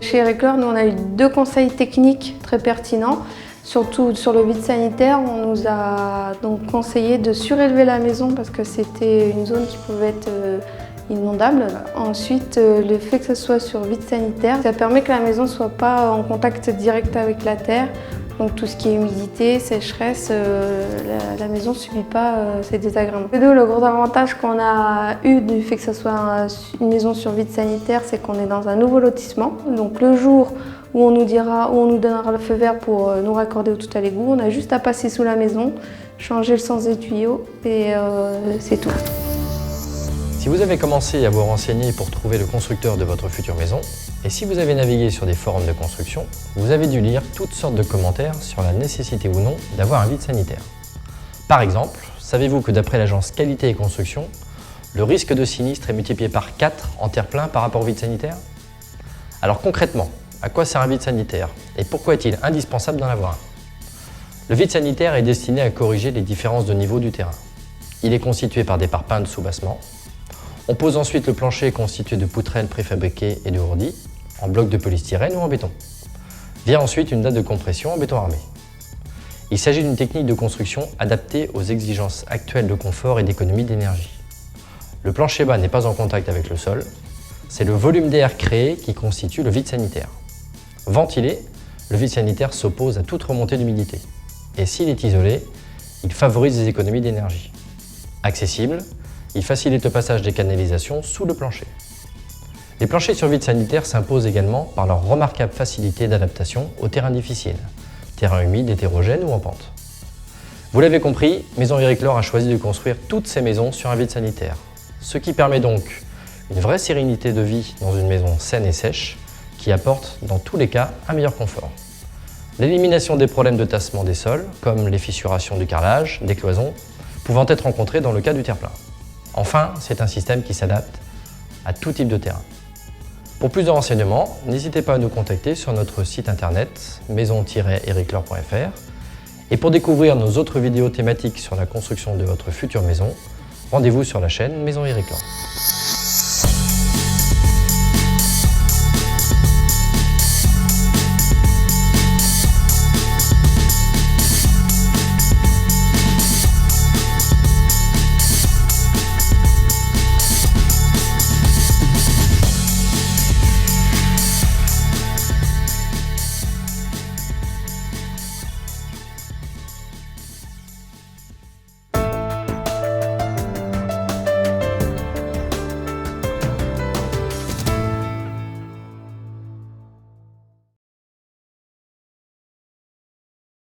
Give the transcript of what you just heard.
Chez Ericlor, nous on a eu 2 conseils techniques très pertinents. Surtout sur le vide sanitaire, on nous a donc conseillé de surélever la maison parce que c'était une zone qui pouvait être inondable. Ensuite, le fait que ce soit sur vide sanitaire, ça permet que la maison ne soit pas en contact direct avec la terre. Donc tout ce qui est humidité, sécheresse, la maison ne subit pas ces désagréments. Le gros avantage qu'on a eu du fait que ce soit une maison sur vide sanitaire, c'est qu'on est dans un nouveau lotissement. Donc le jour où on nous donnera le feu vert pour nous raccorder au tout à l'égout, on a juste à passer sous la maison, changer le sens des tuyaux et c'est tout. Si vous avez commencé à vous renseigner pour trouver le constructeur de votre future maison, et si vous avez navigué sur des forums de construction, vous avez dû lire toutes sortes de commentaires sur la nécessité ou non d'avoir un vide sanitaire. Par exemple, savez-vous que d'après l'agence Qualité et Construction, le risque de sinistre est multiplié par 4 en terre-plein par rapport au vide sanitaire? Alors concrètement, à quoi sert un vide sanitaire et pourquoi est-il indispensable d'en avoir un? Le vide sanitaire est destiné à corriger les différences de niveau du terrain. Il est constitué par des parpaings de soubassement. On pose ensuite le plancher constitué de poutrelles préfabriquées et de ourdis, en blocs de polystyrène ou en béton. Vient ensuite une dalle de compression en béton armé. Il s'agit d'une technique de construction adaptée aux exigences actuelles de confort et d'économie d'énergie. Le plancher bas n'est pas en contact avec le sol, c'est le volume d'air créé qui constitue le vide sanitaire. Ventilé, le vide sanitaire s'oppose à toute remontée d'humidité. Et s'il est isolé, il favorise les économies d'énergie. Accessible, il facilite le passage des canalisations sous le plancher. Les planchers sur vide sanitaire s'imposent également par leur remarquable facilité d'adaptation aux terrains difficiles, terrains humides, hétérogènes ou en pente. Vous l'avez compris, Maison Ericlor a choisi de construire toutes ses maisons sur un vide sanitaire, ce qui permet donc une vraie sérénité de vie dans une maison saine et sèche qui apporte dans tous les cas un meilleur confort. L'élimination des problèmes de tassement des sols, comme les fissurations du carrelage, des cloisons, pouvant être rencontrées dans le cas du terre-plein. Enfin, c'est un système qui s'adapte à tout type de terrain. Pour plus de renseignements, n'hésitez pas à nous contacter sur notre site internet maison-ericlor.fr et pour découvrir nos autres vidéos thématiques sur la construction de votre future maison, rendez-vous sur la chaîne Maison Ericlor.